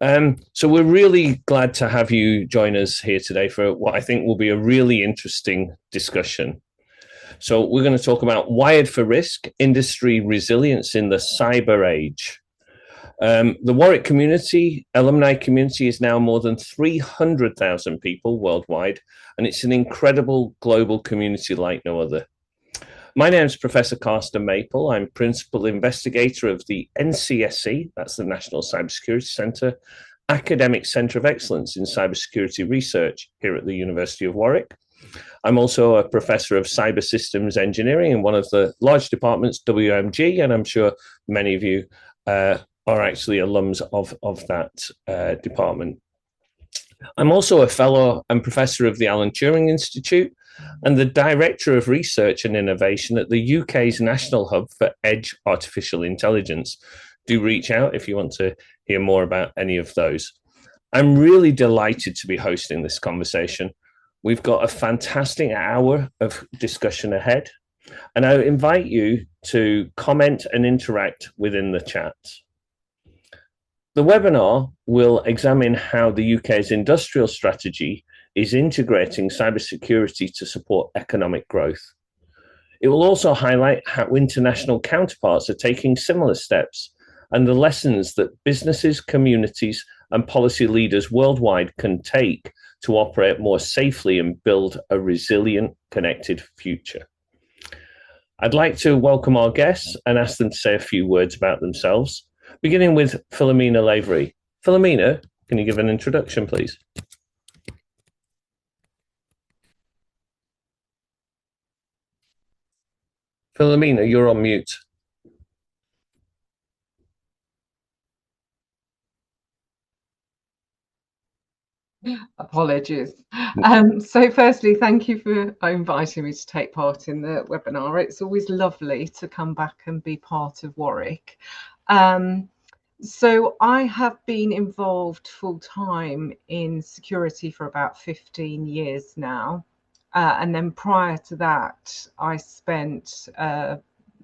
So we're really glad to have you join us here today for what I think will be a really interesting discussion. So we're going to talk about wired for risk, industry resilience in the cyber age. The Warwick community, alumni community, is now more than 300,000 people worldwide, and it's an incredible global community like no other. My name is Professor Carsten Maple. I'm Principal Investigator of the NCSC, that's the National Cybersecurity Centre, Academic Centre of Excellence in Cybersecurity Research here at the University of Warwick. I'm also a Professor of Cyber Systems Engineering in one of the large departments, WMG, and I'm sure many of you are actually alums of that department. I'm also a Fellow and Professor of the Alan Turing Institute and the Director of Research and Innovation at the UK's National Hub for Edge Artificial Intelligence. Do reach out if you want to hear more about any of those. I'm really delighted to be hosting this conversation. We've got a fantastic hour of discussion ahead, and I invite you to comment and interact within the chat. The webinar will examine how the UK's industrial strategy is integrating cybersecurity to support economic growth. It will also highlight how international counterparts are taking similar steps and the lessons that businesses, communities, and policy leaders worldwide can take to operate more safely and build a resilient, connected future. I'd like to welcome our guests and ask them to say a few words about themselves, beginning with Philomena Lavery. Philomena, can you give an introduction, please? Philomena, you're on mute. Apologies. So firstly, thank you for inviting me to take part in the webinar. It's always lovely to come back and be part of Warwick. So I have been involved full-time in security for about 15 years now. And then prior to that, I spent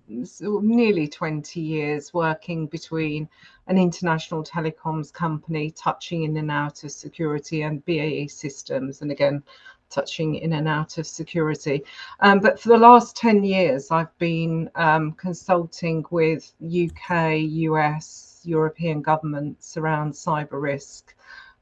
nearly 20 years working between an international telecoms company, touching in and out of security, and BAE Systems, and again touching in and out of security. But for the last 10 years, I've been consulting with UK, US, European governments around cyber risk.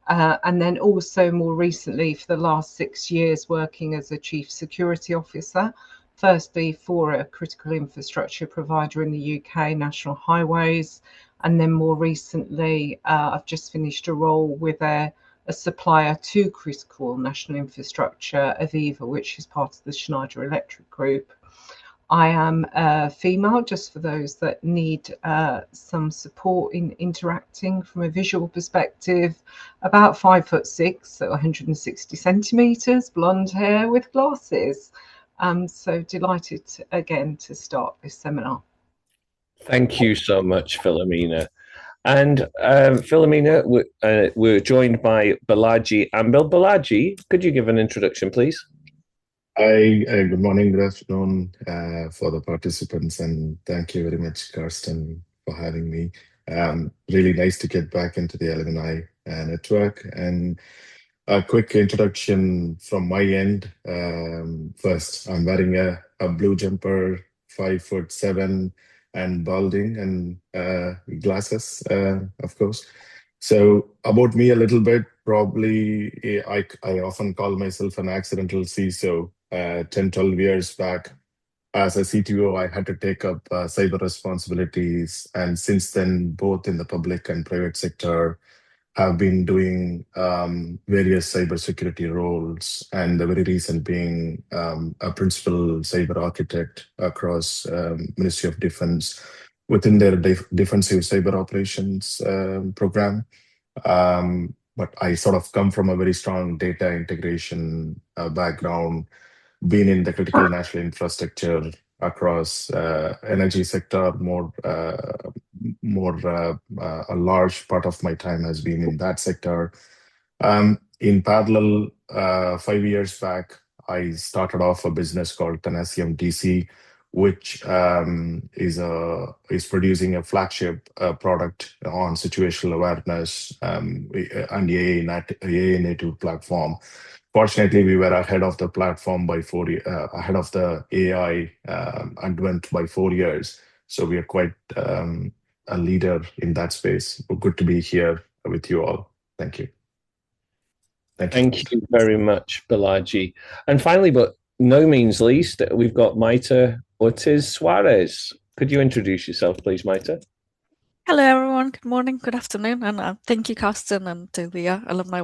And then also more recently, for the last 6 years, working as a chief security officer, firstly for a critical infrastructure provider in the UK, National Highways, and then more recently, I've just finished a role with a supplier to critical national infrastructure, AVEVA, which is part of the Schneider Electric Group. I am a female, just for those that need some support in interacting from a visual perspective, about 5'6", so 160 centimetres, blonde hair with glasses. So delighted again to start this seminar. Thank you so much, Philomena. And Philomena, we're joined by Balaji Anbil. Balaji, could you give an introduction, please? Hi, good morning, good afternoon for the participants, and thank you very much, Carsten, for having me. Really nice to get back into the alumni network. And a quick introduction from my end. First, I'm wearing a blue jumper, 5'7", and balding, and glasses, of course. So about me a little bit, probably I often call myself an accidental CISO. 10, 12 years back, as a CTO, I had to take up cyber responsibilities. And since then, both in the public and private sector, have been doing various cybersecurity roles, and the very recent being a principal cyber architect across Ministry of Defense within their defensive cyber operations program. But I sort of come from a very strong data integration background, been in the critical national infrastructure across energy sector. A large part of my time has been in that sector. In parallel, 5 years back, I started off a business called Tenacium DC, which is producing a flagship product on situational awareness and AI native platform. Fortunately, we were ahead of the platform by ahead of the AI advent by 4 years. So we are quite a leader in that space. Good to be here with you all. Thank you. Thank you very much, Balaji. And finally, but no means least, we've got Maita Ortiz Suarez. Could you introduce yourself, please, Maita? Hello, everyone. Good morning, good afternoon, and thank you, Carsten, and to the Alumni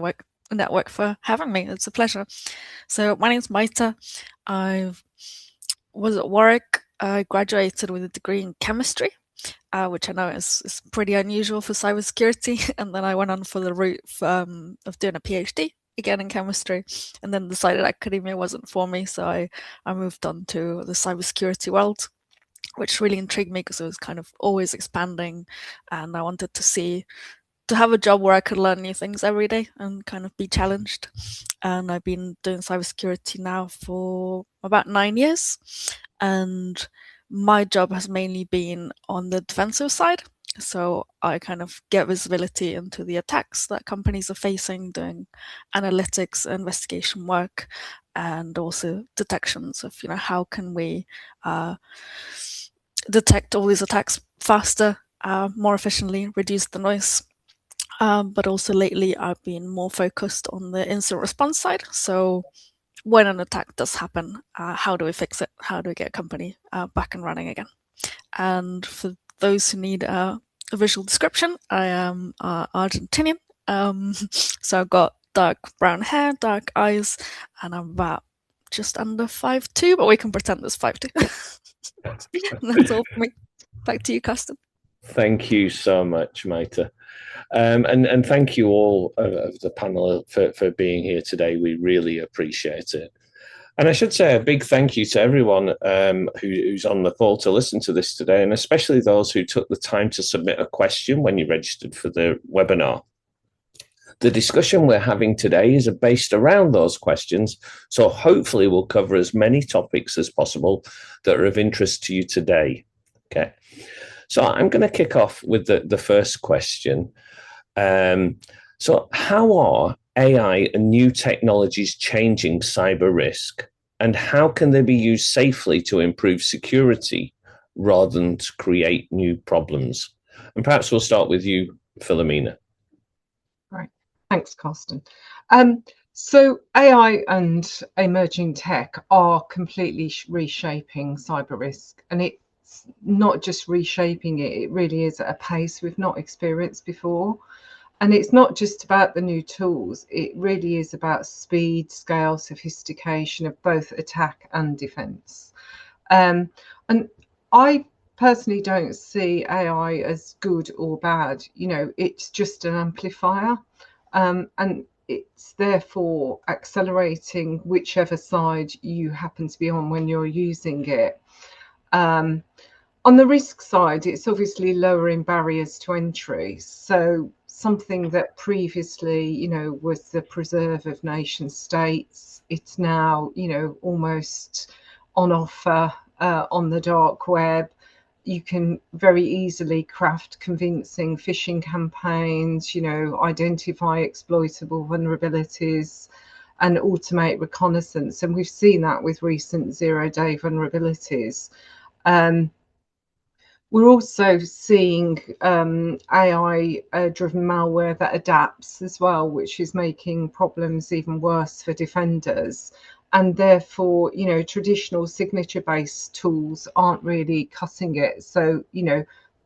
Network for having me. It's a pleasure. So my name is Maita. I was at Warwick. I graduated with a degree in chemistry, which I know is pretty unusual for cybersecurity. And then I went on for the route of doing a PhD, again in chemistry, and then decided academia wasn't for me. So I moved on to the cybersecurity world, which really intrigued me because it was kind of always expanding, and I wanted to have a job where I could learn new things every day and kind of be challenged. And I've been doing cybersecurity now for about 9 years, and my job has mainly been on the defensive side. So I kind of get visibility into the attacks that companies are facing, doing analytics, investigation work, and also detections of, how can we detect all these attacks faster, more efficiently, reduce the noise. But also lately, I've been more focused on the incident response side. So when an attack does happen, how do we fix it? How do we get a company back and running again? And for those who need a visual description, I am Argentinian. So I've got dark brown hair, dark eyes, and I'm about just under 5'2", but we can pretend there's 5'2". That's all for me. Back to you, Carsten. Thank you so much, Maita. And thank you all of the panel for being here today. We really appreciate it. And I should say a big thank you to everyone who's on the call to listen to this today, and especially those who took the time to submit a question when you registered for the webinar. The discussion we're having today is based around those questions, so hopefully we'll cover as many topics as possible that are of interest to you today. Okay, so I'm going to kick off with the first question. So how are AI and new technologies changing cyber risk, and how can they be used safely to improve security rather than to create new problems? And perhaps we'll start with you, Philomena. Right. Thanks, Carsten. So AI and emerging tech are completely reshaping cyber risk, and it's not just reshaping it, it really is at a pace we've not experienced before. And it's not just about the new tools, it really is about speed, scale, sophistication of both attack and defense. And I personally don't see AI as good or bad. It's just an amplifier, and it's therefore accelerating whichever side you happen to be on when you're using it. On the risk side, it's obviously lowering barriers to entry. So something that previously, was the preserve of nation states, it's now, almost on offer on the dark web. You can very easily craft convincing phishing campaigns, identify exploitable vulnerabilities and automate reconnaissance. And we've seen that with recent zero-day vulnerabilities. We're also seeing AI-driven malware that adapts as well, which is making problems even worse for defenders. And therefore, traditional signature-based tools aren't really cutting it. So,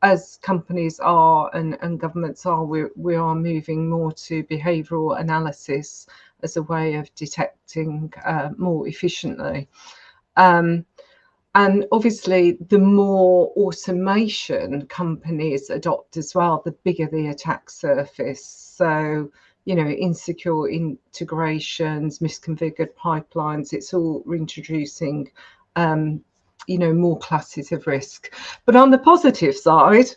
as companies are and governments are, we are moving more to behavioural analysis as a way of detecting more efficiently. And obviously, the more automation companies adopt as well, the bigger the attack surface. So, insecure integrations, misconfigured pipelines, it's all reintroducing, more classes of risk. But on the positive side,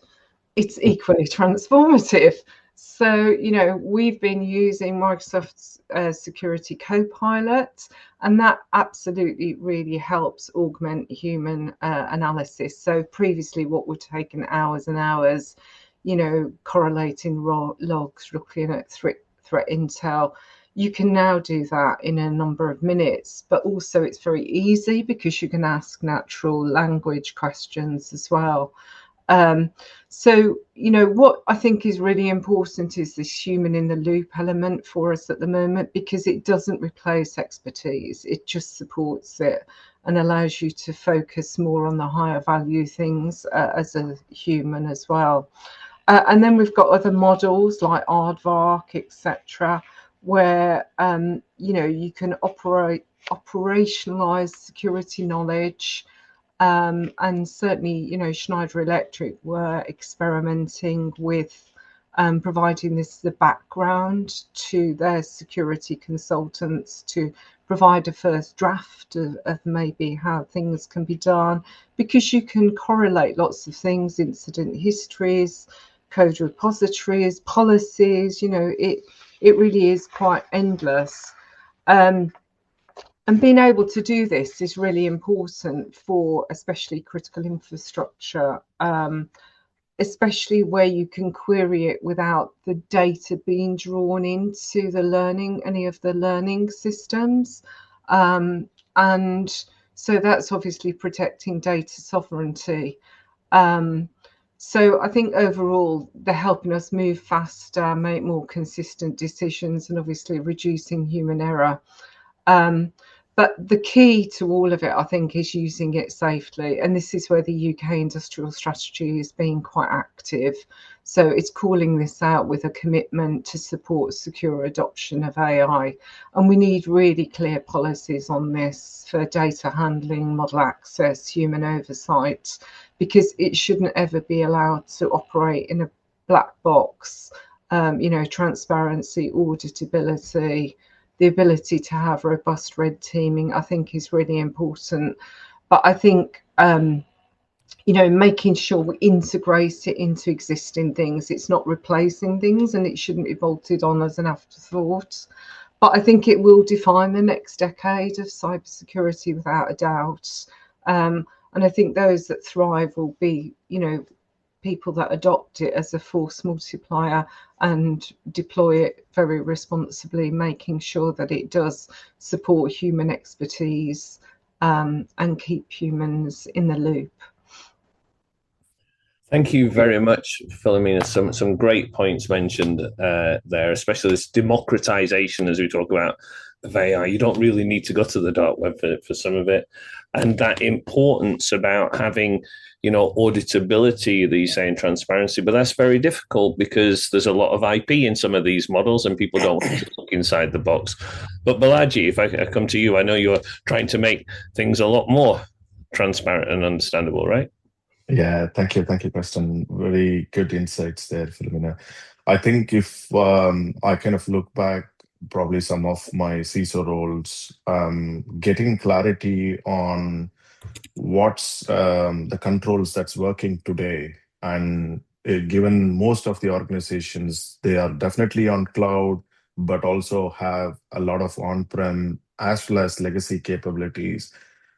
it's equally transformative. So, we've been using Microsoft's Security Copilot, and that absolutely really helps augment human analysis. So previously, what would have taken hours and hours, correlating logs, looking at threat intel, you can now do that in a number of minutes. But also it's very easy because you can ask natural language questions as well. So, what I think is really important is this human in the loop element for us at the moment, because it doesn't replace expertise. It just supports it and allows you to focus more on the higher value things as a human as well. And then we've got other models like Aardvark, etc., where, you can operationalize security knowledge. And certainly, Schneider Electric were experimenting with providing this as a background to their security consultants to provide a first draft of maybe how things can be done, because you can correlate lots of things, incident histories, code repositories, policies. It really is quite endless. And being able to do this is really important for especially critical infrastructure, especially where you can query it without the data being drawn into any of the learning systems. And so that's obviously protecting data sovereignty. So I think overall they're helping us move faster, make more consistent decisions, and obviously reducing human error. But the key to all of it, I think, is using it safely. And this is where the UK industrial strategy is being quite active. So it's calling this out with a commitment to support secure adoption of AI. And we need really clear policies on this for data handling, model access, human oversight, because it shouldn't ever be allowed to operate in a black box. Transparency, auditability, the ability to have robust red teaming, I think, is really important. But I think, making sure we integrate it into existing things. It's not replacing things, and it shouldn't be bolted on as an afterthought. But I think it will define the next decade of cybersecurity without a doubt. And I think those that thrive will be, people that adopt it as a force multiplier and deploy it very responsibly, making sure that it does support human expertise and keep humans in the loop. Thank you very much, Philomena. Some great points mentioned there, especially this democratization, as we talk about, of AI. You don't really need to go to the dark web for some of it. And that importance about having, auditability, that you say, and transparency. But that's very difficult because there's a lot of IP in some of these models and people don't want to look inside the box. But Balaji, if I come to you, I know you're trying to make things a lot more transparent and understandable, right? Yeah, thank you, Carsten. Very good insights there, Philomena. I think if I kind of look back, probably some of my CISO roles, getting clarity on what's the controls that's working today, and given most of the organizations, they are definitely on cloud, but also have a lot of on-prem as well as legacy capabilities.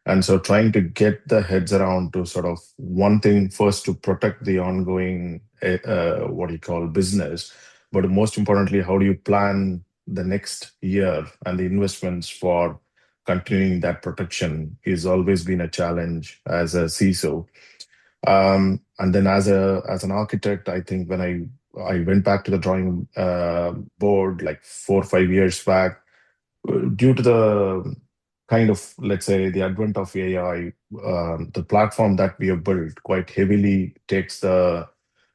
And so trying to get the heads around to sort of one thing first to protect the ongoing, what you call business, but most importantly, how do you plan the next year and the investments for continuing that protection is always been a challenge as a CISO. And then as an architect, I think when I went back to the drawing board like 4 or 5 years back, due to the kind of, let's say, the advent of AI, the platform that we have built quite heavily takes the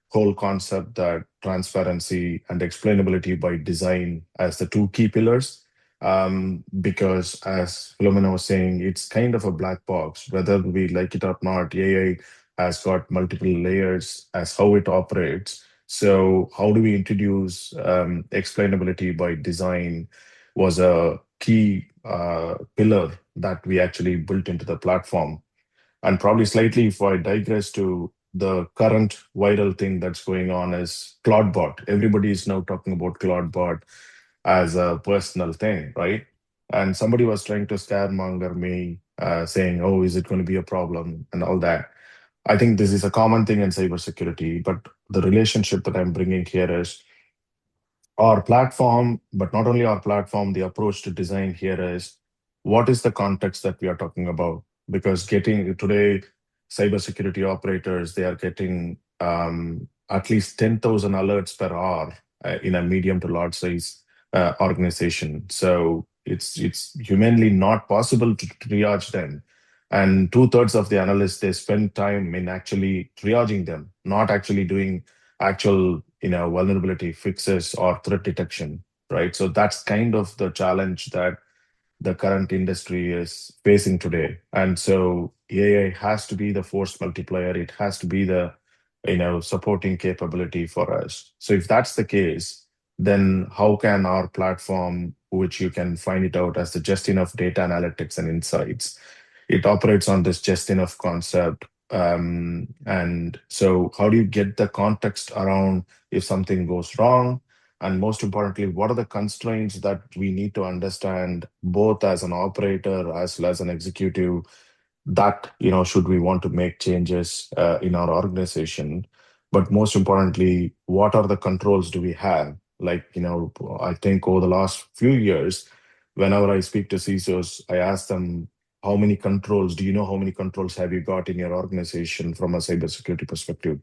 whole concept that transparency and explainability by design as the two key pillars. Because as Philomena was saying, it's kind of a black box, whether we like it or not. AI has got multiple layers as how it operates. So how do we introduce explainability by design was a key pillar that we actually built into the platform. And probably slightly, if I digress to the current viral thing that's going on is Claudebot. Everybody is now talking about Claudebot as a personal thing, right? And somebody was trying to scaremonger me, saying, "Oh, is it going to be a problem?" and all that. I think this is a common thing in cybersecurity, but the relationship that I'm bringing here is our platform, but not only our platform, the approach to design here is what is the context that we are talking about? Because getting today, cybersecurity operators, they are getting at least 10,000 alerts per hour in a medium to large size organization. So it's humanly not possible to triage them. And two-thirds of the analysts, they spend time in actually triaging them, not actually doing actual vulnerability fixes or threat detection, right? So that's kind of the challenge that the current industry is facing today. And so AI has to be the force multiplier. It has to be the supporting capability for us. So if that's the case, then how can our platform, which you can find it out as the just enough data analytics and insights, it operates on this just enough concept. And so how do you get the context around if something goes wrong? And most importantly, what are the constraints that we need to understand both as an operator as well as an executive that, should we want to make changes in our organization? But most importantly, what are the controls do we have? Like, I think over the last few years, whenever I speak to CISOs, I ask them, how many controls, do you know how many controls have you got in your organization from a cybersecurity perspective?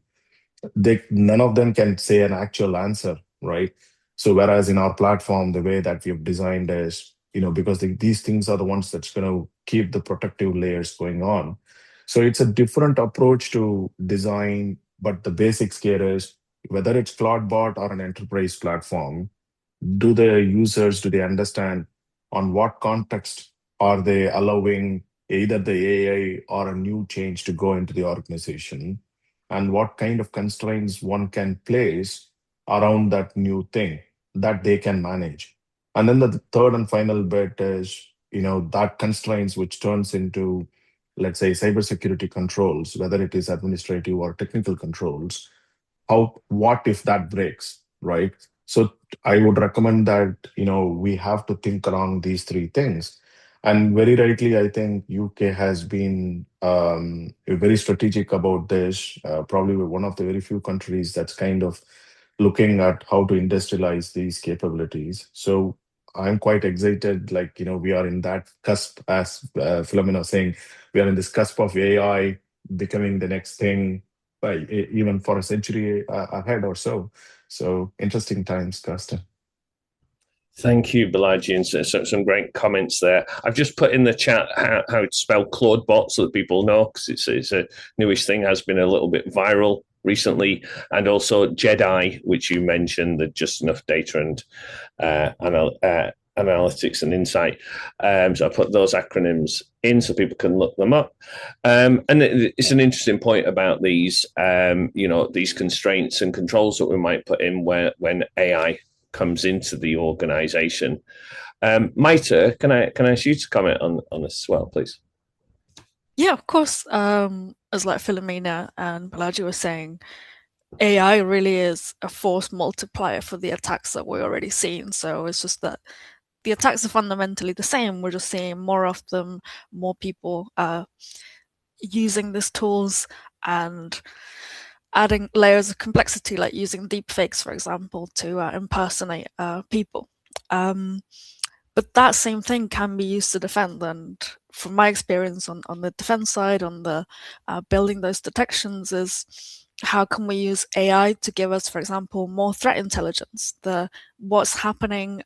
None of them can say an actual answer, right? So whereas in our platform, the way that we've designed is, because these things are the ones that's going to keep the protective layers going on. So it's a different approach to design, but the basics here is whether it's Cloudbot or an enterprise platform, do they understand on what context are they allowing either the AI or a new change to go into the organization, and what kind of constraints one can place around that new thing that they can manage. And then the third and final bit is, that constraints which turns into, let's say, cybersecurity controls, whether it is administrative or technical controls. What if that breaks, right? So I would recommend that, we have to think around these three things. And very rightly, I think UK has been very strategic about this. Probably one of the very few countries that's kind of looking at how to industrialize these capabilities. So I'm quite excited. Like, we are in that cusp, as Philomena was saying, we are in this cusp of AI becoming the next thing, even for a century ahead or so. So interesting times, Carsten. Thank you, Balaji, and some great comments there. I've just put in the chat how it's spelled Claudebot so that people know, because it's a newish thing, has been a little bit viral recently, and also JEDI, which you mentioned, the just enough data and analytics and insight. So I put those acronyms in so people can look them up. And it's an interesting point about these, these constraints and controls that we might put in when AI comes into the organization. Maita, can I ask you to comment on this as well, please? Yeah, of course. As like Philomena and Balaji were saying, AI really is a force multiplier for the attacks that we're already seeing. So it's just that the attacks are fundamentally the same. We're just seeing more of them, more people using these tools and adding layers of complexity, like using deepfakes, for example, to impersonate people. But that same thing can be used to defend. And from my experience on the defense side, on the building those detections, is how can we use AI to give us, for example, more threat intelligence, what's happening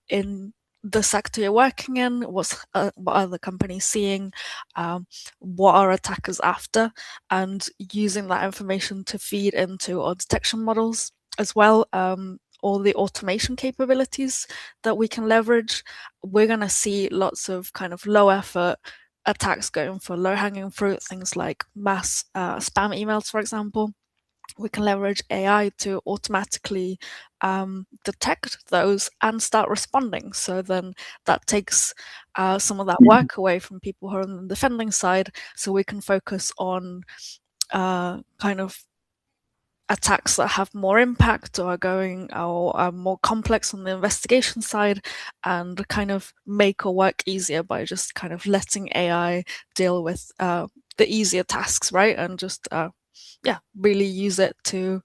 in the sector you're working in, what are the companies seeing, what are attackers after, and using that information to feed into our detection models as well. All the automation capabilities that we can leverage. We're going to see lots of kind of low effort attacks going for low hanging fruit, things like mass spam emails, for example. We can leverage AI to automatically detect those and start responding. So then that takes some of that work away from people who are on the defending side, so we can focus on kind of attacks that have more impact or are more complex on the investigation side, and kind of make our work easier by just kind of letting AI deal with the easier tasks, right? And just really use it to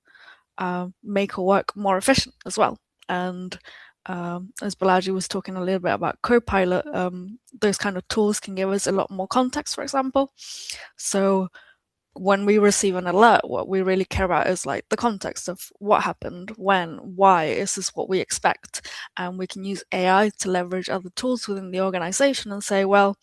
make our work more efficient as well. And as Balaji was talking a little bit about Copilot, those kind of tools can give us a lot more context, for example. So when we receive an alert, what we really care about is like the context of what happened, when, why, is this what we expect? And we can use AI to leverage other tools within the organization and say, well,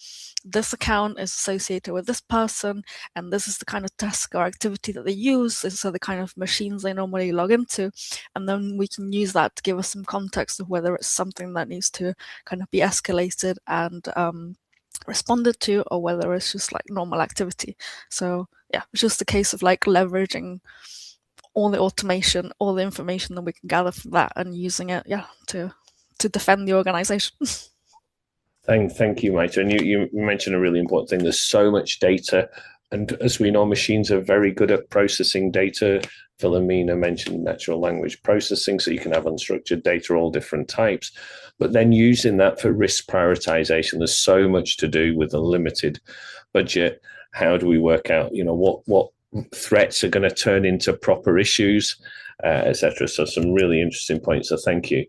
this account is associated with this person, and this is the kind of task or activity that they use, these are the kind of machines they normally log into, and then we can use that to give us some context of whether it's something that needs to kind of be escalated and responded to, or whether it's just like normal activity. So yeah, it's just a case of like leveraging all the automation, all the information that we can gather from that, and using it, to defend the organization. Thank you, Maita. And you mentioned a really important thing. There's so much data, and as we know, machines are very good at processing data. Philomena mentioned natural language processing, so you can have unstructured data, all different types. But then using that for risk prioritization, there's so much to do with a limited budget. How do we work out, what threats are going to turn into proper issues, etc. So some really interesting points. So thank you.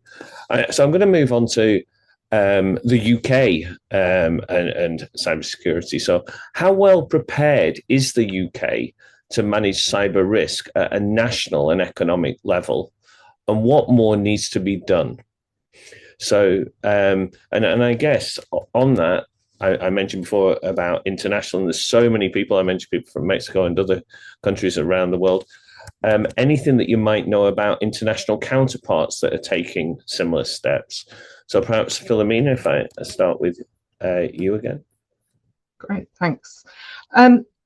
So I'm going to move on to the UK and cybersecurity. So how well prepared is the UK to manage cyber risk at a national and economic level, and what more needs to be done? So, and I guess on that, I mentioned before about international, and there's so many people. I mentioned people from Mexico and other countries around the world. Anything that you might know about international counterparts that are taking similar steps? So perhaps, Philomena, if I start with you again. Great, thanks.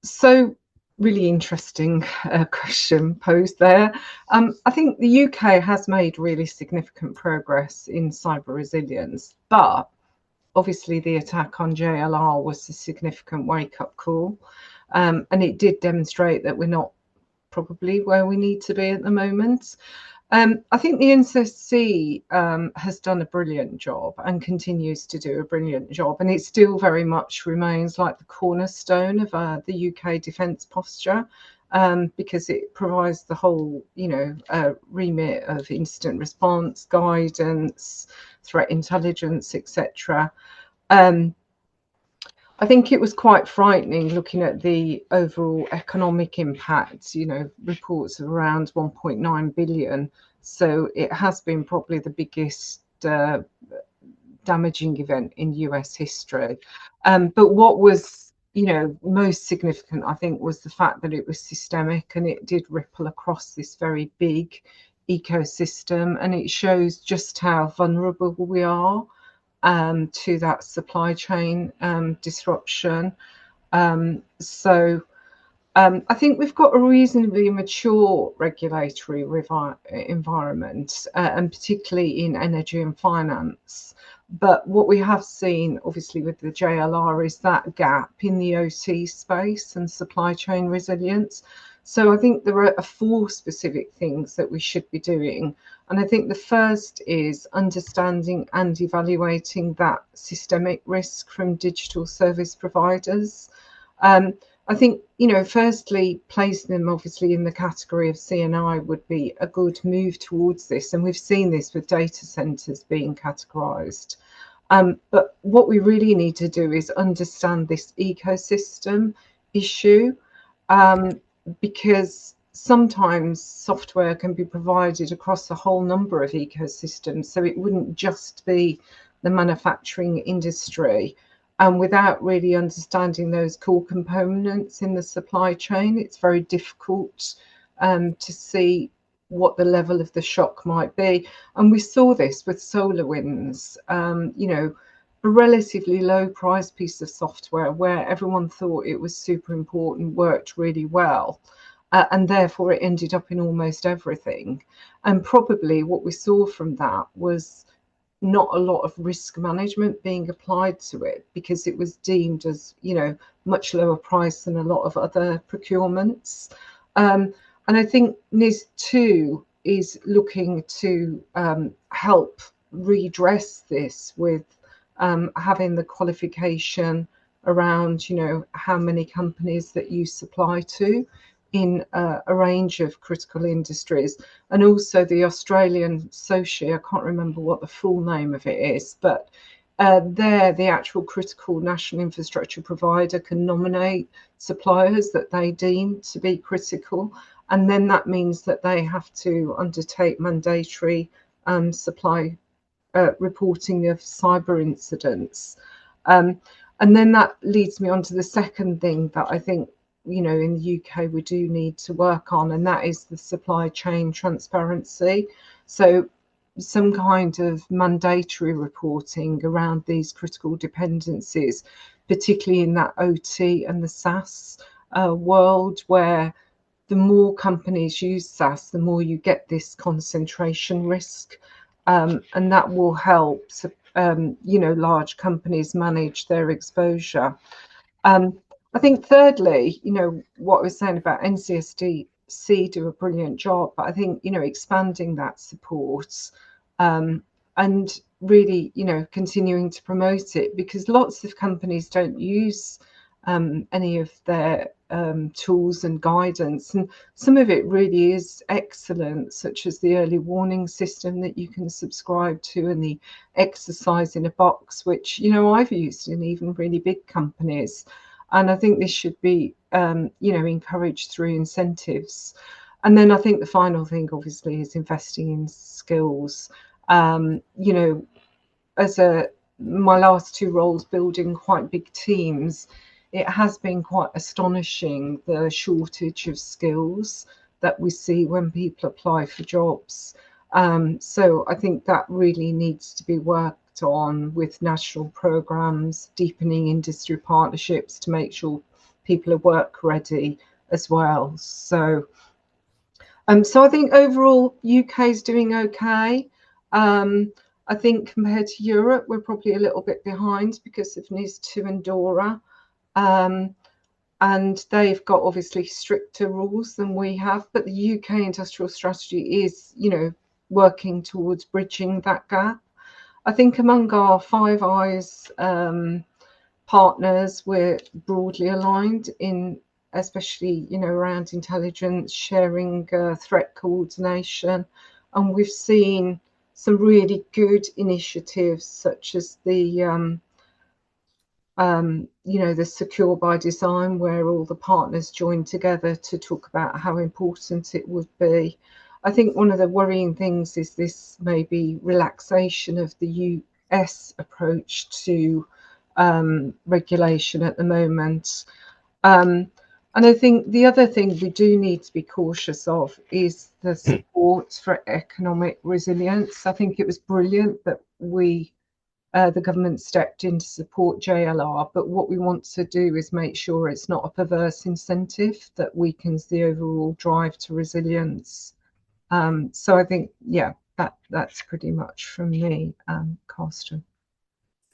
So really interesting question posed there. I think the UK has made really significant progress in cyber resilience, but obviously the attack on JLR was a significant wake-up call, and it did demonstrate that we're not probably where we need to be at the moment. I think the NCSC has done a brilliant job and continues to do a brilliant job, and it still very much remains like the cornerstone of the UK defence posture, because it provides the whole, remit of incident response, guidance, threat intelligence, etc. I think it was quite frightening looking at the overall economic impact, reports of around 1.9 billion. So it has been probably the biggest damaging event in US history. But what was, most significant, I think, was the fact that it was systemic and it did ripple across this very big ecosystem. And it shows just how vulnerable we are to that supply chain disruption. So I think we've got a reasonably mature regulatory environment, and particularly in energy and finance. But what we have seen, obviously, with the JLR is that gap in the OT space and supply chain resilience. So I think there are 4 specific things that we should be doing. And I think the first is understanding and evaluating that systemic risk from digital service providers. I think, firstly, placing them obviously in the category of C&I would be a good move towards this. And we've seen this with data centres being categorised. But what we really need to do is understand this ecosystem issue, because sometimes software can be provided across a whole number of ecosystems. So it wouldn't just be the manufacturing industry. And without really understanding those core components in the supply chain, it's very difficult to see what the level of the shock might be. And we saw this with SolarWinds, a relatively low price piece of software where everyone thought it was super important, worked really well, and therefore it ended up in almost everything. And probably what we saw from that was not a lot of risk management being applied to it, because it was deemed as, you know, much lower price than a lot of other procurements. And I think NIS 2 is looking to help redress this with having the qualification around, you know, how many companies that you supply to in a range of critical industries. And also the Australian SOCI, I can't remember what the full name of it is, but there the actual critical national infrastructure provider can nominate suppliers that they deem to be critical, and then that means that they have to undertake mandatory supply reporting of cyber incidents. And then that leads me on to the second thing that I think, you know, in the UK we do need to work on, and that is the supply chain transparency. So some kind of mandatory reporting around these critical dependencies, particularly in that OT and the SaaS world, where the more companies use SaaS, the more you get this concentration risk, and that will help, you know, large companies manage their exposure. I think thirdly, you know, what I was saying about NCSDC do a brilliant job, but I think, you know, expanding that support and really, you know, continuing to promote it, because lots of companies don't use any of their tools and guidance, and some of it really is excellent, such as the early warning system that you can subscribe to, and the exercise in a box, which, you know, I've used in even really big companies. And I think this should be, you know, encouraged through incentives. And then I think the final thing, obviously, is investing in skills. You know, as my last two roles building quite big teams, it has been quite astonishing, the shortage of skills that we see when people apply for jobs. So I think that really needs to be worked on with national programs, deepening industry partnerships to make sure people are work ready as well. So so I think overall UK is doing okay. I think compared to Europe, we're probably a little bit behind because of NIS 2 and DORA. And they've got obviously stricter rules than we have, but the UK industrial strategy is, you know, working towards bridging that gap. I think among our Five Eyes partners, we're broadly aligned in, especially, you know, around intelligence sharing, threat coordination, and we've seen some really good initiatives such as the you know, the Secure by Design, where all the partners join together to talk about how important it would be. I think one of the worrying things is this maybe relaxation of the US approach to regulation at the moment. And I think the other thing we do need to be cautious of is the support for economic resilience. I think it was brilliant that the government stepped in to support JLR, but what we want to do is make sure it's not a perverse incentive that weakens the overall drive to resilience. So I think, yeah, that's pretty much from me, Carsten.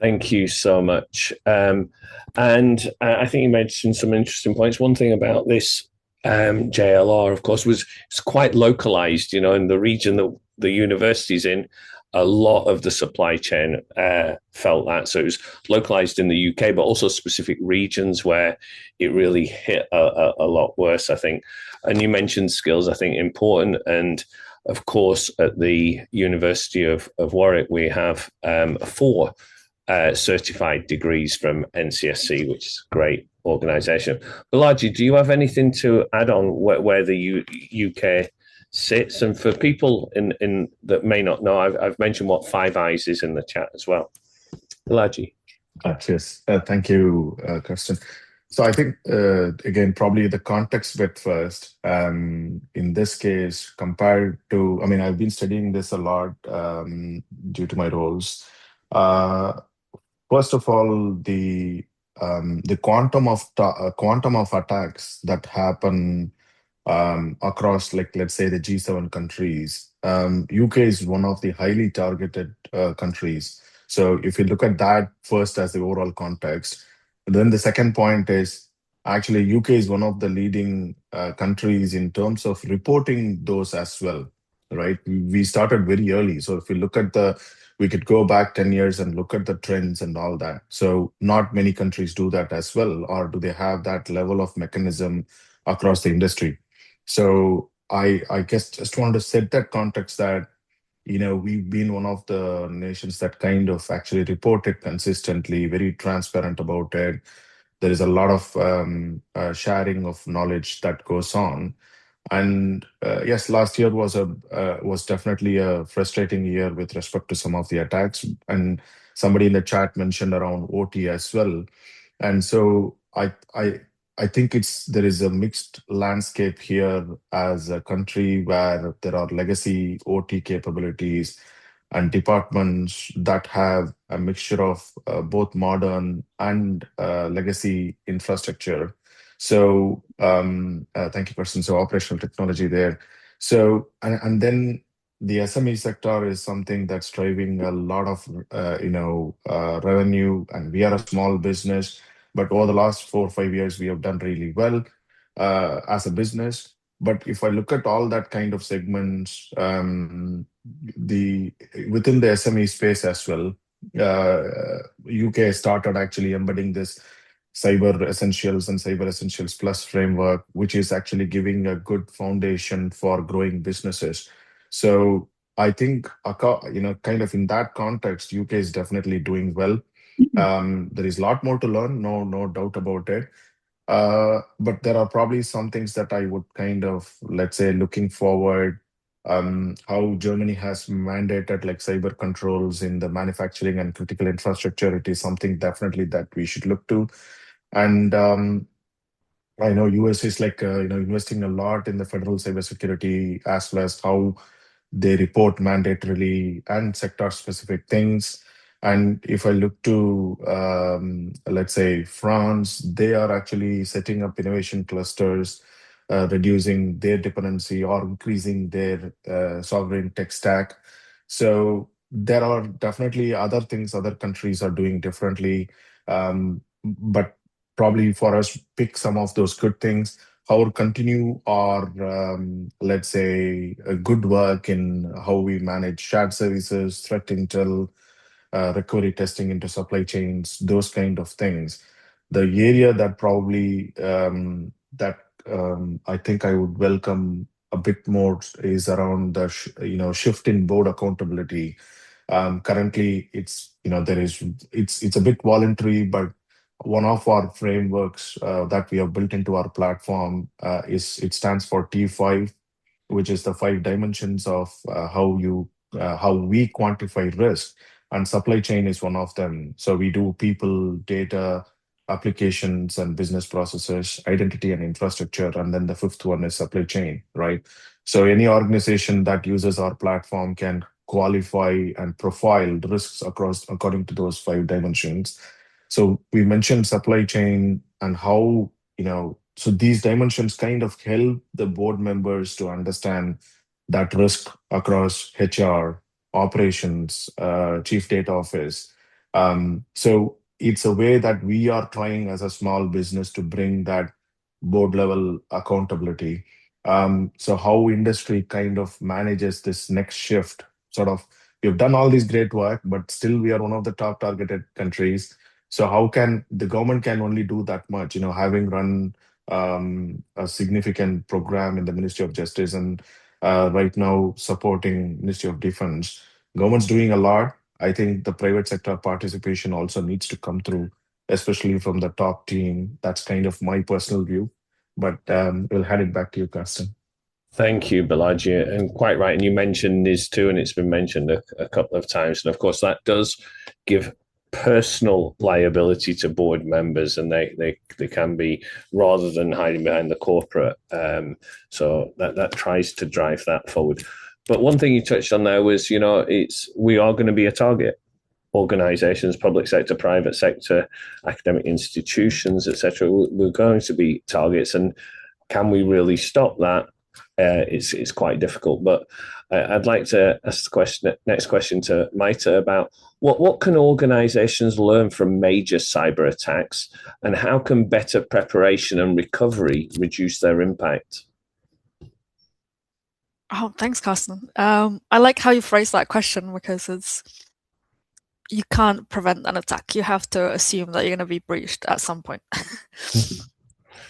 Thank you so much. And I think you mentioned some interesting points. One thing about this JLR, of course, was it's quite localized, you know, in the region that the university's in. A lot of the supply chain felt that. So it was localized in the UK, but also specific regions where it really hit a lot worse, I think. And you mentioned skills, I think, important. And of course, at the University of Warwick, we have 4 certified degrees from NCSC, which is a great organization. Balaji, do you have anything to add on where the UK sits? And for people in that may not know, I've mentioned what Five Eyes is in the chat as well. Balaji. Yes, thank you, Carsten. So I think, again, probably the context bit first. In this case, compared to, I mean, I've been studying this a lot due to my roles. First of all, the quantum of attacks that happen across, like, let's say the G7 countries. UK is one of the highly targeted countries. So if you look at that first as the overall context, then the second point is actually UK is one of the leading countries in terms of reporting those as well, right? We started very early. So if you look at we could go back 10 years and look at the trends and all that. So not many countries do that as well, or do they have that level of mechanism across the industry? So I guess just wanted to set that context that, we've been one of the nations that kind of actually reported consistently, very transparent about it. There is a lot of sharing of knowledge that goes on. And yes, last year was definitely a frustrating year with respect to some of the attacks. And somebody in the chat mentioned around OT as well. And so I think there is a mixed landscape here as a country where there are legacy OT capabilities and departments that have a mixture of both modern and legacy infrastructure. So thank you, Carsten. So operational technology there. So and then the SME sector is something that's driving a lot of revenue, and we are a small business. But over the last 4 or 5 years, we have done really well as a business. But if I look at all that kind of segments, within the SME space as well, UK started actually embedding this Cyber Essentials and Cyber Essentials Plus framework, which is actually giving a good foundation for growing businesses. So I think, kind of in that context, UK is definitely doing well. There is a lot more to learn, no doubt about it. But there are probably some things that I would kind of, let's say, looking forward, how Germany has mandated like cyber controls in the manufacturing and critical infrastructure. It is something definitely that we should look to. And I know US is like, investing a lot in the federal cybersecurity, as well as how they report mandatorily and sector specific things. And if I look to, let's say, France, they are actually setting up innovation clusters, reducing their dependency or increasing their sovereign tech stack. So there are definitely other things other countries are doing differently. But probably for us, pick some of those good things, how continue our, let's say, a good work in how we manage shared services, threat intel, recovery testing into supply chains, those kind of things. The area that probably I think I would welcome a bit more is around the shift in board accountability. Currently, it's a bit voluntary, but one of our frameworks that we have built into our platform it stands for T5, which is the 5 dimensions of how we quantify risk, and supply chain is one of them. So we do people, data, applications, and business processes, identity and infrastructure, and then the 5th one is supply chain, right? So any organization that uses our platform can qualify and profile risks according to those 5 dimensions. So we mentioned supply chain and how, so these dimensions kind of help the board members to understand that risk across HR, operations, chief data office. So it's a way that we are trying as a small business to bring that board level accountability. So how industry kind of manages this next shift, sort of, we've done all this great work, but still we are one of the top targeted countries. So how can the government can only do that much, having run a significant program in the Ministry of Justice and right now supporting Ministry of Defense. Government's doing a lot. I think the private sector participation also needs to come through, especially from the top team. That's kind of my personal view, but we'll hand it back to you, Carsten. Thank you, Balaji. And quite right. And you mentioned NIS2, and it's been mentioned a couple of times. And of course, that does give personal liability to board members, and they can be, rather than hiding behind the corporate. So that tries to drive that forward. But one thing you touched on there was, we are going to be a target. Organizations, public sector, private sector, academic institutions, etc. We're going to be targets. And can we really stop that? It's quite difficult. But I'd like to ask the next question to Maita about what can organizations learn from major cyber attacks, and how can better preparation and recovery reduce their impact? Oh, thanks, Carsten. I like how you phrased that question, because you can't prevent an attack. You have to assume that you're going to be breached at some point.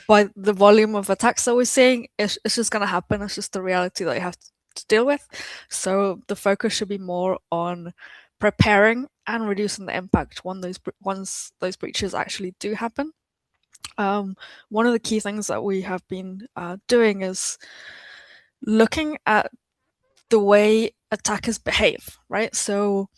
By the volume of attacks that we're seeing, it's just going to happen. It's just the reality that you have to deal with. So the focus should be more on preparing and reducing the impact once those breaches actually do happen. One of the key things that we have been doing is looking at the way attackers behave, right? So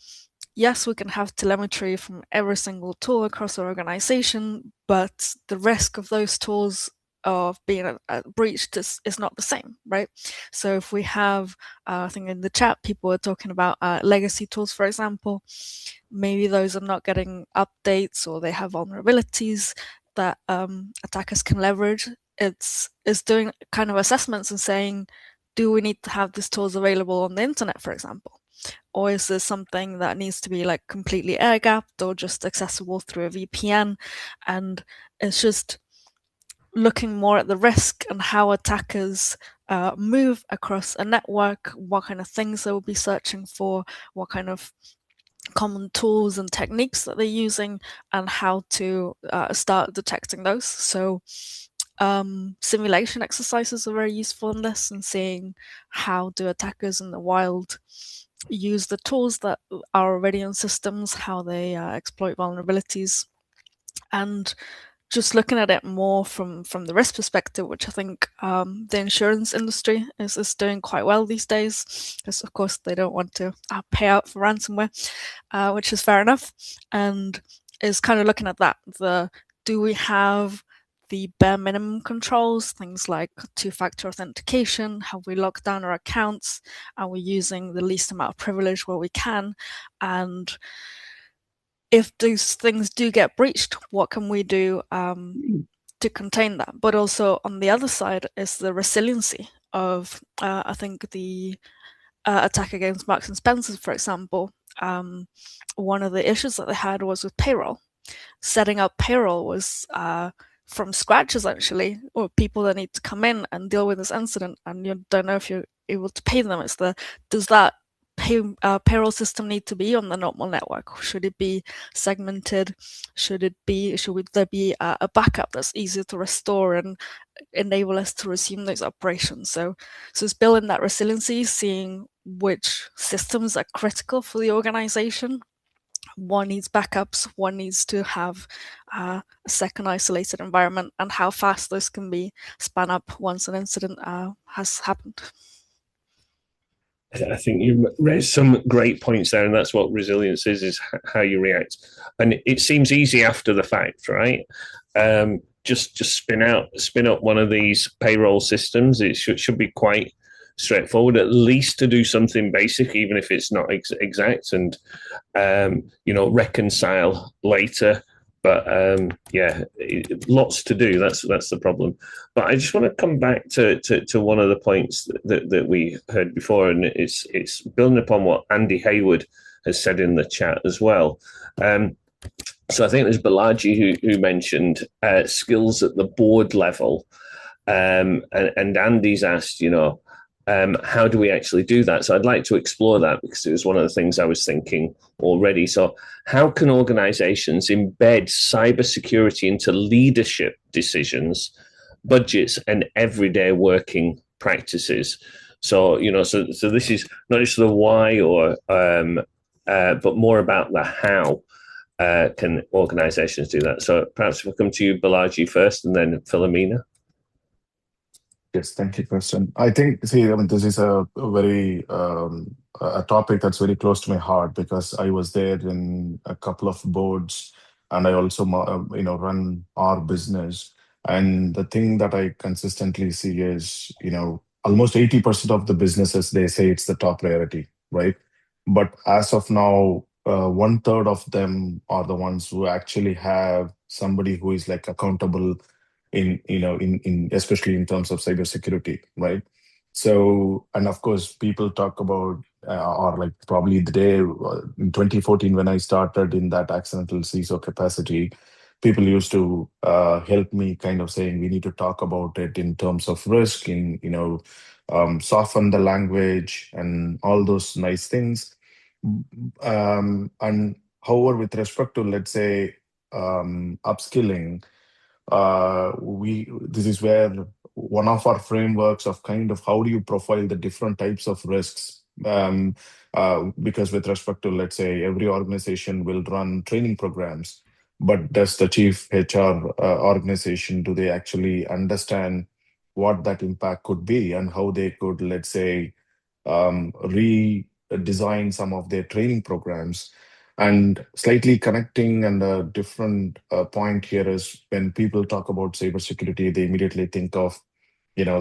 yes, we can have telemetry from every single tool across our organization, but the risk of those tools of being breached is not the same, right? So if we have, I think in the chat, people are talking about legacy tools, for example, maybe those are not getting updates, or they have vulnerabilities that attackers can leverage. It's doing kind of assessments and saying, do we need to have these tools available on the internet, for example? Or is this something that needs to be like completely air-gapped or just accessible through a VPN? And it's just looking more at the risk and how attackers move across a network, what kind of things they will be searching for, what kind of common tools and techniques that they're using, and how to start detecting those. So simulation exercises are very useful in this, and seeing how do attackers in the wild use the tools that are already in systems, how they exploit vulnerabilities, and just looking at it more from the risk perspective, which I think the insurance industry is doing quite well these days, because of course they don't want to pay out for ransomware, which is fair enough, and is kind of looking at that. Do we have the bare minimum controls, things like two-factor authentication? Have we locked down our accounts? Are we using the least amount of privilege where we can? And if those things do get breached, what can we do to contain that? But also on the other side is the resiliency of, I think, the attack against Marks and Spencer, for example. One of the issues that they had was with payroll. Setting up payroll was from scratch, essentially, or people that need to come in and deal with this incident, and you don't know if you're able to pay them. It's does that payroll system need to be on the normal network? Should it be segmented? Should there be a backup that's easier to restore and enable us to resume those operations? So it's building that resiliency, seeing which systems are critical for the organization. One needs backups, one needs to have a second isolated environment, and how fast those can be spun up once an incident has happened. I think you raised some great points there, and that's what resilience is how you react. And it seems easy after the fact, right? Just spin up one of these payroll systems. It should be quite straightforward, at least to do something basic, even if it's not exact, and reconcile later. But lots to do. That's the problem. But I just want to come back to one of the points that we heard before, and it's building upon what Andy Hayward has said in the chat as well. So I think there's Balaji who mentioned skills at the board level, and Andy's asked, how do we actually do that? So I'd like to explore that, because it was one of the things I was thinking already. So how can organizations embed cybersecurity into leadership decisions, budgets, and everyday working practices? So, so this is not just the why but more about the how can organizations do that. So perhaps we'll come to you, Balaji, first, and then Philomena. Yes, thank you, Carsten. I think, this is a very a topic that's very close to my heart, because I was there in a couple of boards, and I also, run our business. And the thing that I consistently see is, almost 80% of the businesses, they say it's the top priority, right? But as of now, 1/3 of them are the ones who actually have somebody who is like accountable in especially in terms of cybersecurity, right? So, and of course, people talk about, or like probably the day in 2014 when I started in that accidental CISO capacity, people used to help me kind of saying we need to talk about it in terms of risk, in soften the language and all those nice things. And however, with respect to, let's say, upskilling, this is where one of our frameworks of kind of how do you profile the different types of risks, because with respect to, let's say, every organization will run training programs, but does the chief HR organization, do they actually understand what that impact could be and how they could, let's say, redesign some of their training programs? And slightly connecting, and a different point here is when people talk about cybersecurity, they immediately think of,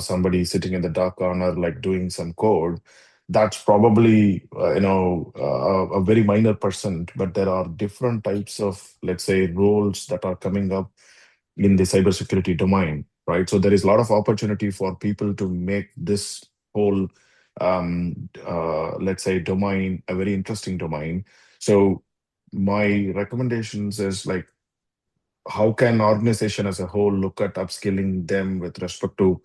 somebody sitting in the dark corner, like doing some code. That's probably, a very minor percent, but there are different types of, let's say, roles that are coming up in the cybersecurity domain, right? So there is a lot of opportunity for people to make this whole, let's say, domain a very interesting domain. So my recommendations is like, how can organization as a whole look at upskilling them with respect to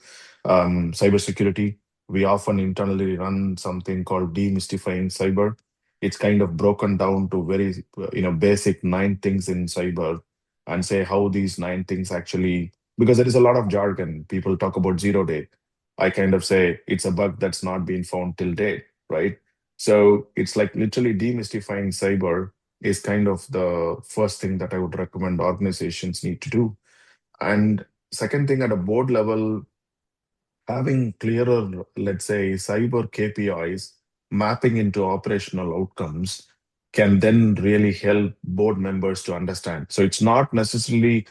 cybersecurity? We often internally run something called demystifying cyber. It's kind of broken down to very basic 9 things in cyber, and say how these 9 things actually, because there is a lot of jargon. People talk about 0 day. I kind of say it's a bug that's not been found till date, right? So it's like literally demystifying cyber is kind of the first thing that I would recommend organizations need to do. And second thing, at a board level, having clearer, let's say, cyber KPIs mapping into operational outcomes can then really help board members to understand. So it's not necessarily,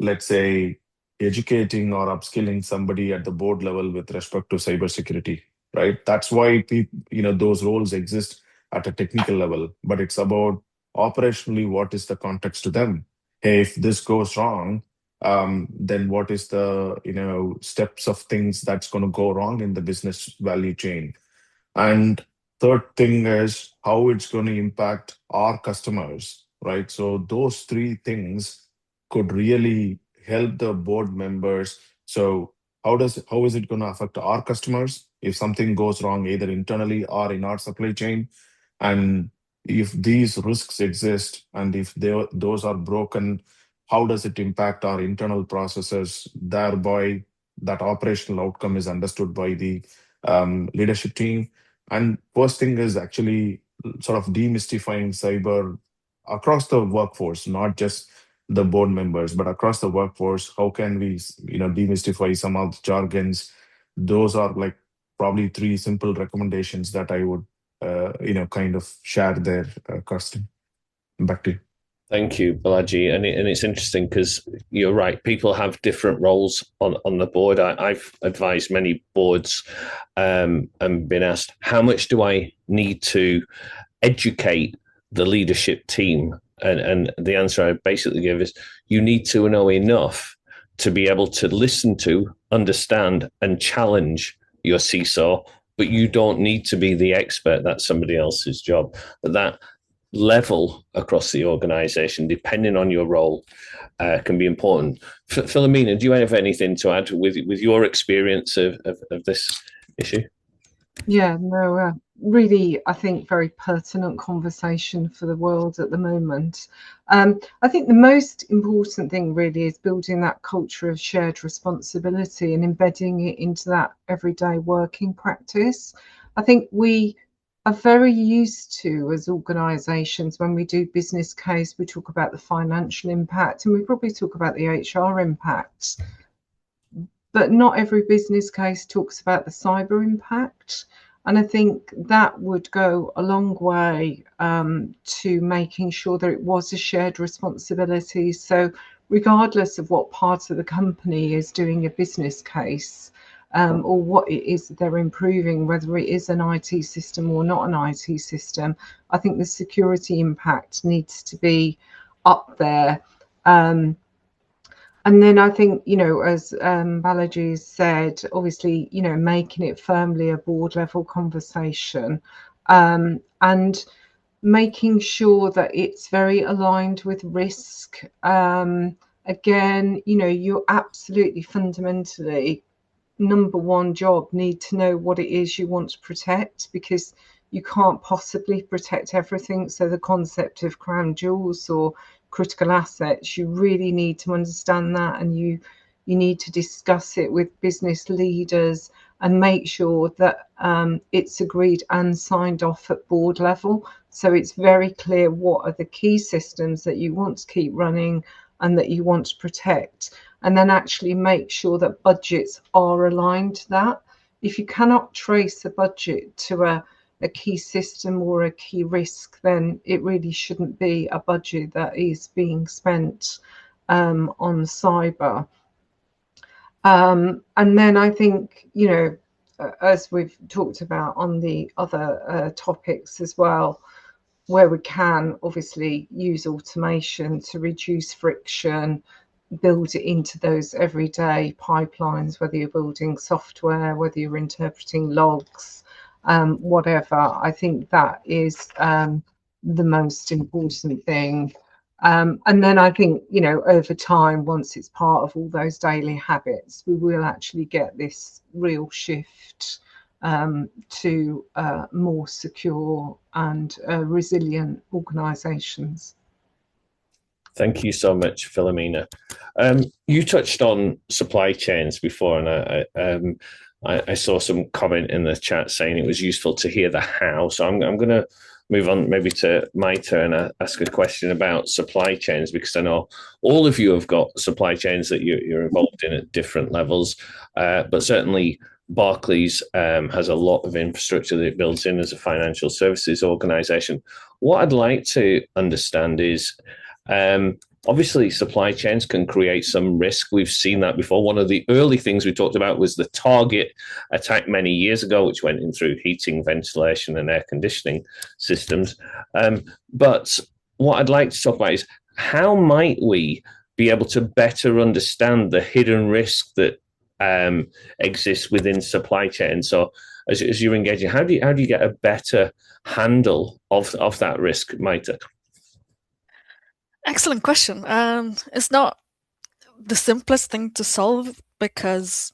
let's say, educating or upskilling somebody at the board level with respect to cybersecurity, right? That's why those roles exist at a technical level, but it's about operationally what is the context to them. Hey, if this goes wrong, then what is the steps of things that's going to go wrong in the business value chain. And third thing is how it's going to impact our customers, right? So those 3 things could really help the board members. So how is it going to affect our customers if something goes wrong either internally or in our supply chain? And if these risks exist, and if those are broken, how does it impact our internal processes? Thereby, that operational outcome is understood by the leadership team. And first thing is actually sort of demystifying cyber across the workforce, not just the board members, but across the workforce. How can we, demystify some of the jargons? Those are like probably 3 simple recommendations that I would, kind of share there, Carsten. Back to you. Thank you, Balaji. And it's interesting because you're right. People have different roles on the board. I've advised many boards and been asked, how much do I need to educate the leadership team? And the answer I basically give is, you need to know enough to be able to listen to, understand, and challenge your CISO, but you don't need to be the expert. That's somebody else's job. But that level across the organization, depending on your role, can be important. Philomena, do you have anything to add with your experience of this issue? Yeah, no, really, I think very pertinent conversation for the world at the moment. I think the most important thing really is building that culture of shared responsibility and embedding it into that everyday working practice. I think we are very used to, as organisations, when we do business case, we talk about the financial impact and we probably talk about the HR impacts. But not every business case talks about the cyber impact. And I think that would go a long way to making sure that it was a shared responsibility. So regardless of what part of the company is doing a business case or what it is that they're improving, whether it is an IT system or not an IT system, I think the security impact needs to be up there. And And then I think, as Balaji said, obviously, making it firmly a board level conversation, and making sure that it's very aligned with risk. Again, you're absolutely fundamentally number one job need to know what it is you want to protect, because you can't possibly protect everything. So the concept of crown jewels or critical assets, you really need to understand that, and you need to discuss it with business leaders and make sure that it's agreed and signed off at board level. So it's very clear what are the key systems that you want to keep running and that you want to protect, and then actually make sure that budgets are aligned to that. If you cannot trace a budget to a key system or a key risk, then it really shouldn't be a budget that is being spent on cyber. And then I think, as we've talked about on the other topics as well, where we can obviously use automation to reduce friction, build it into those everyday pipelines, whether you're building software, whether you're interpreting logs, whatever. I think that is the most important thing. And then I think, over time, once it's part of all those daily habits, we will actually get this real shift to more secure and resilient organisations. Thank you so much, Philomena. You touched on supply chains before, and I saw some comment in the chat saying it was useful to hear the how. So I'm going to move on maybe to my turn and ask a question about supply chains, because I know all of you have got supply chains that you're involved in at different levels, but certainly Barclays has a lot of infrastructure that it builds in as a financial services organization. What I'd like to understand is, obviously, supply chains can create some risk. We've seen that before. One of the early things we talked about was the Target attack many years ago, which went in through heating, ventilation, and air conditioning systems. But what I'd like to talk about is how might we be able to better understand the hidden risk that exists within supply chain. So as you're engaging, how do you get a better handle of that risk, Maita? Excellent question. It's not the simplest thing to solve, because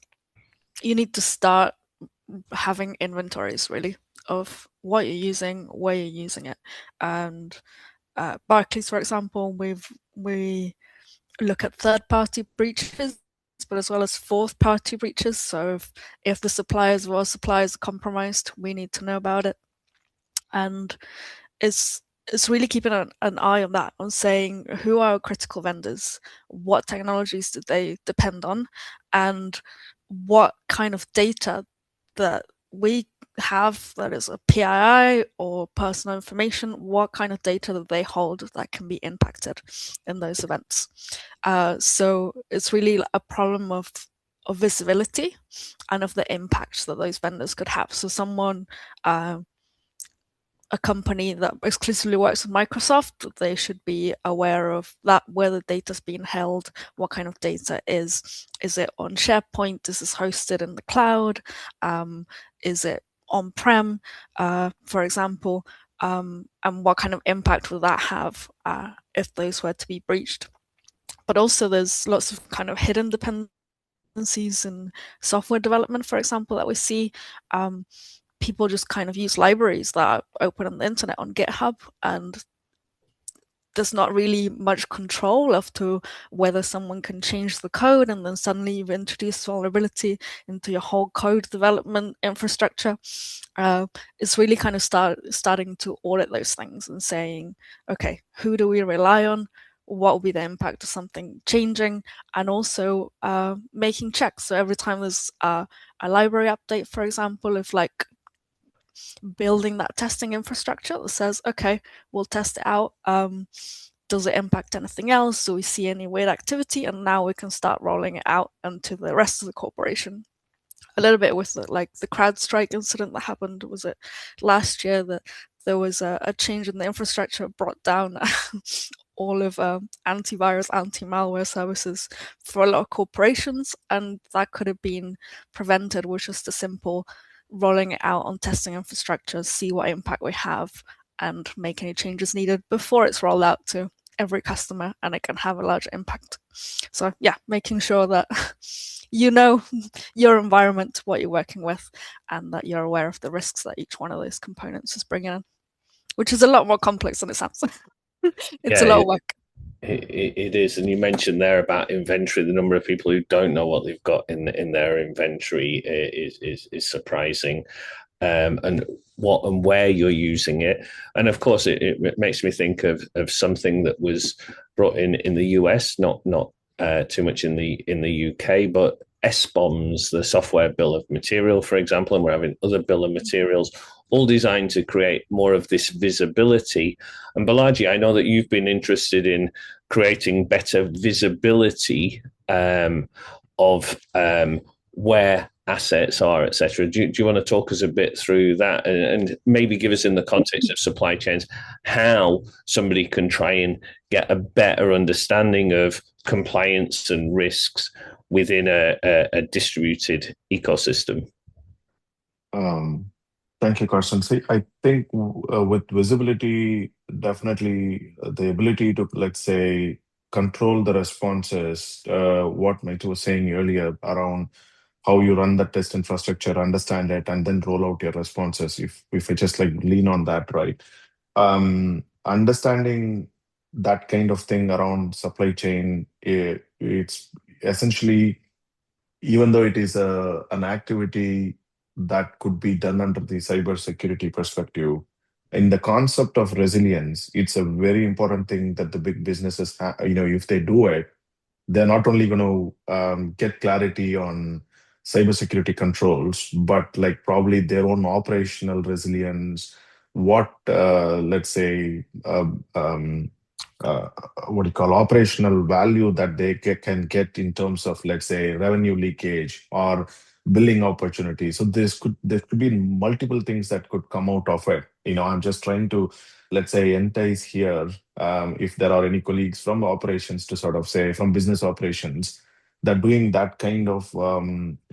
you need to start having inventories really of what you're using, where you're using it. And Barclays, for example, we look at third-party breaches, but as well as fourth-party breaches. So if the suppliers or suppliers are compromised, we need to know about it. And it's really keeping an eye on that, on saying who are our critical vendors, what technologies do they depend on, and what kind of data that we have, that is a PII or personal information, what kind of data that they hold that can be impacted in those events. So it's really a problem of visibility and of the impact that those vendors could have. So someone, a company that exclusively works with Microsoft, they should be aware of that, where the data is being held, what kind of data is it on SharePoint, is this hosted in the cloud, is it on-prem, for example, and what kind of impact will that have if those were to be breached. But also there's lots of kind of hidden dependencies in software development, for example, that we see. People just kind of use libraries that are open on the internet on GitHub, and there's not really much control as to whether someone can change the code, and then suddenly you've introduced vulnerability into your whole code development infrastructure. It's really kind of starting to audit those things and saying, okay, who do we rely on? What will be the impact of something changing? And also making checks. So every time there's a library update, for example, if like building that testing infrastructure that says, okay, we'll test it out. Does it impact anything else? Do we see any weird activity? And now we can start rolling it out into the rest of the corporation. A little bit with the CrowdStrike incident that happened, was it last year, that there was a change in the infrastructure, brought down all of antivirus, anti-malware services for a lot of corporations, and that could have been prevented with just a simple rolling it out on testing infrastructure, see what impact we have, and make any changes needed before it's rolled out to every customer, and it can have a large impact. So yeah, making sure that you know your environment, what you're working with, and that you're aware of the risks that each one of those components is bringing in, which is a lot more complex than it sounds. It's a lot of work. It is, and you mentioned there about inventory. The number of people who don't know what they've got in their inventory is surprising, and what and where you're using it. And of course, it makes me think of something that was brought in the US, not too much in the UK, but SBOMs, the software bill of material, for example, and we're having other bill of materials, all designed to create more of this visibility. And Balaji, I know that you've been interested in creating better visibility of where assets are, etc. Do you want to talk us a bit through that, and maybe give us, in the context of supply chains, how somebody can try and get a better understanding of compliance and risks within a distributed ecosystem? Thank you, Carsten. See, I think with visibility, definitely the ability to, let's say, control the responses, what Maite was saying earlier around how you run the test infrastructure, understand it, and then roll out your responses. If we just like lean on that, right? Understanding that kind of thing around supply chain, it's essentially, even though it is an activity that could be done under the cybersecurity perspective, in the concept of resilience, it's a very important thing that the big businesses, if they do it, they're not only going to get clarity on cybersecurity controls, but like probably their own operational resilience, what let's say what do you call operational value that they can get in terms of, let's say, revenue leakage or billing opportunities. So there could be multiple things that could come out of it. I'm just trying to, let's say, entice here, if there are any colleagues from operations to sort of say, from business operations, that doing that kind of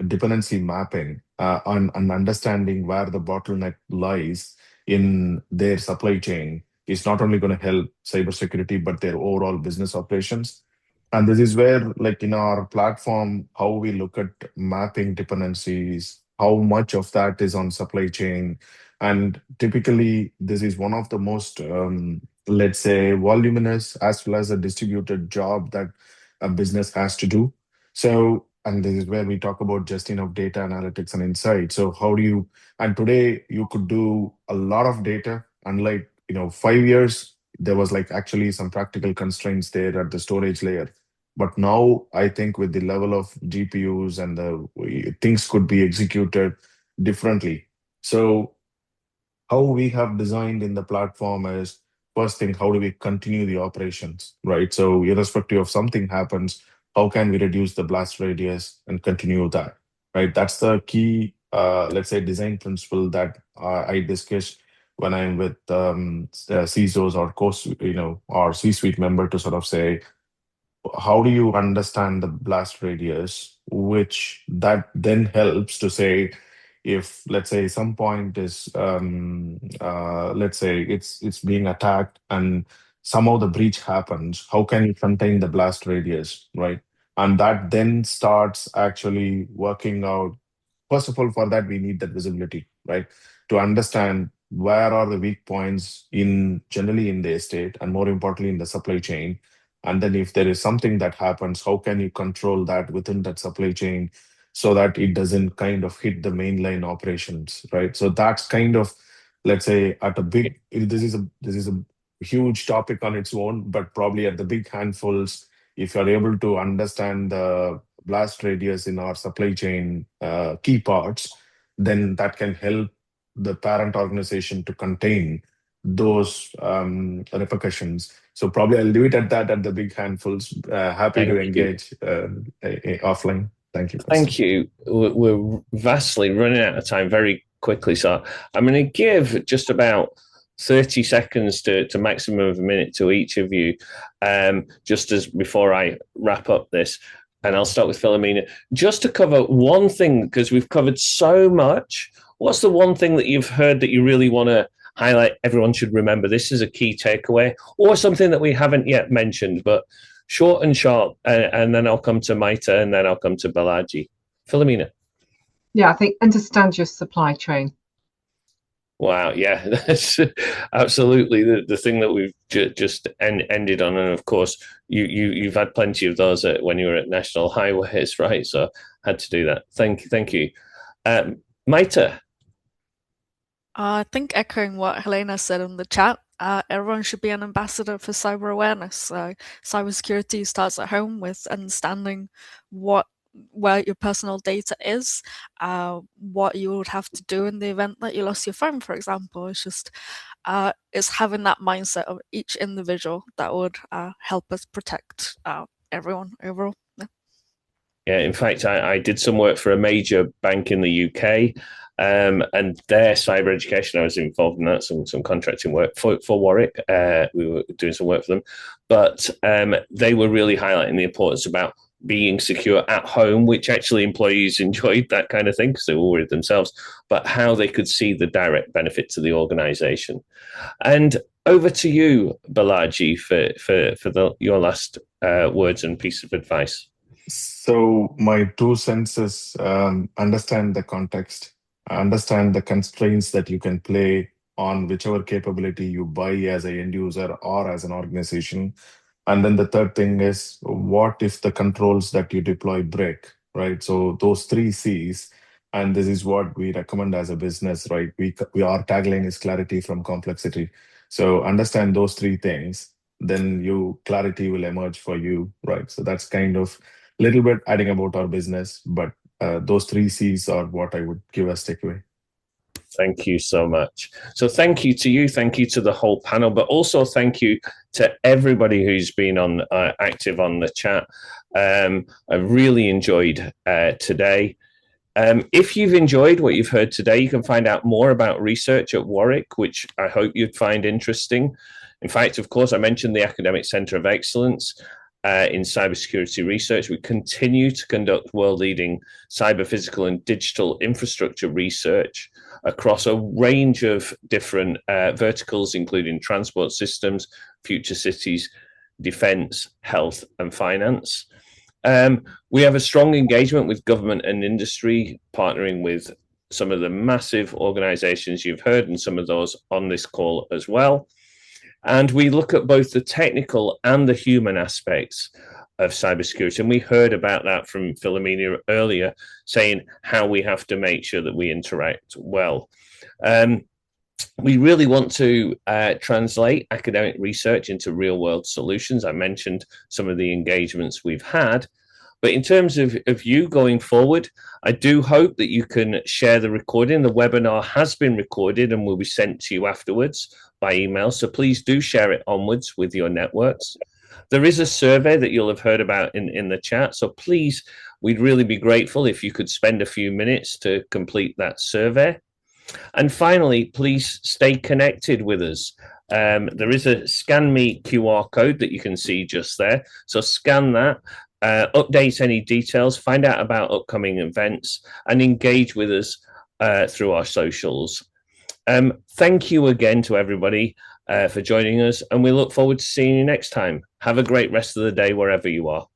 dependency mapping and understanding where the bottleneck lies in their supply chain is not only going to help cybersecurity, but their overall business operations. And this is where, like in our platform, how we look at mapping dependencies, how much of that is on supply chain. And typically, this is one of the most, let's say, voluminous as well as a distributed job that a business has to do. So, and this is where we talk about just enough data analytics and insight. So how do you, and today you could do a lot of data, unlike 5 years, there was like actually some practical constraints there at the storage layer. But now I think with the level of GPUs and the things could be executed differently. So how we have designed in the platform is, first thing, how do we continue the operations, right? So irrespective of something happens, how can we reduce the blast radius and continue that, right? That's the key, let's say, design principle that I discuss when I'm with CISOs or C-suite member to sort of say, how do you understand the blast radius, which that then helps to say, if let's say some point is let's say it's being attacked and somehow the breach happens, how can you contain the blast radius, right? And that then starts actually working out. First of all, for that we need that visibility, right, to understand where are the weak points generally in the estate, and more importantly in the supply chain. And then if there is something that happens, how can you control that within that supply chain so that it doesn't kind of hit the mainline operations, right? So that's kind of, let's say, at a big, this is a huge topic on its own, but probably at the big handfuls, if you're able to understand the blast radius in our supply chain key parts, then that can help the parent organization to contain those repercussions. So probably I'll leave it at that, at the big handfuls. Happy to engage offline. Thank you. Thank you. We're vastly running out of time very quickly. So I'm going to give just about 30 seconds to maximum of a minute to each of you, just as before I wrap up this. And I'll start with Philomena, just to cover one thing, because we've covered so much. What's the one thing that you've heard that you really want to highlight? Everyone should remember this is a key takeaway, or something that we haven't yet mentioned, but short and sharp. And then I'll come to Maita, and then I'll come to Balaji. Philomena. Yeah, I think understand your supply chain. Wow, yeah, that's absolutely the thing that we've just ended on, and of course you've had plenty of those when you were at National Highways, right? So had to do that. Thank you, Maita. I think echoing what Helena said in the chat, everyone should be an ambassador for cyber awareness. Cybersecurity starts at home with understanding where your personal data is, what you would have to do in the event that you lost your phone, for example. It's just it's having that mindset of each individual that would help us protect everyone overall. Yeah, in fact, I did some work for a major bank in the UK, and their cyber education, I was involved in that, some contracting work for Warwick. We were doing some work for them, but they were really highlighting the importance about being secure at home, which actually employees enjoyed that kind of thing because they were worried themselves, but how they could see the direct benefit to the organization. And over to you, Balaji, for your last words and piece of advice. So my 2 cents is understand the context, understand the constraints that you can play on whichever capability you buy as an end user or as an organization. And then the third thing is, what if the controls that you deploy break, right? So those 3 C's, and this is what we recommend as a business, right? Our tagline is clarity from complexity. So understand those 3 things, then clarity will emerge for you, right? So that's kind of a little bit adding about our business, but those 3 C's are what I would give as takeaway. Thank you so much. So thank you to you, thank you to the whole panel, but also thank you to everybody who's been on active on the chat. I really enjoyed today. If you've enjoyed what you've heard today, you can find out more about research at Warwick, which I hope you'd find interesting. In fact, of course, I mentioned the Academic Centre of Excellence in cybersecurity research. We continue to conduct world-leading cyber, physical, and digital infrastructure research across a range of different verticals, including transport systems, future cities, defence, health, and finance. We have a strong engagement with government and industry, partnering with some of the massive organisations you've heard and some of those on this call as well. And we look at both the technical and the human aspects of cybersecurity. And we heard about that from Philomena earlier, saying how we have to make sure that we interact well. We really want to translate academic research into real-world solutions. I mentioned some of the engagements we've had. But in terms of you going forward, I do hope that you can share the recording. The webinar has been recorded and will be sent to you afterwards by email. So please do share it onwards with your networks. There is a survey that you'll have heard about in the chat. So please, we'd really be grateful if you could spend a few minutes to complete that survey. And finally, please stay connected with us. There is a Scan Me QR code that you can see just there. So scan that. Update any details, find out about upcoming events, and engage with us through our socials. Thank you again to everybody for joining us, and we look forward to seeing you next time. Have a great rest of the day wherever you are.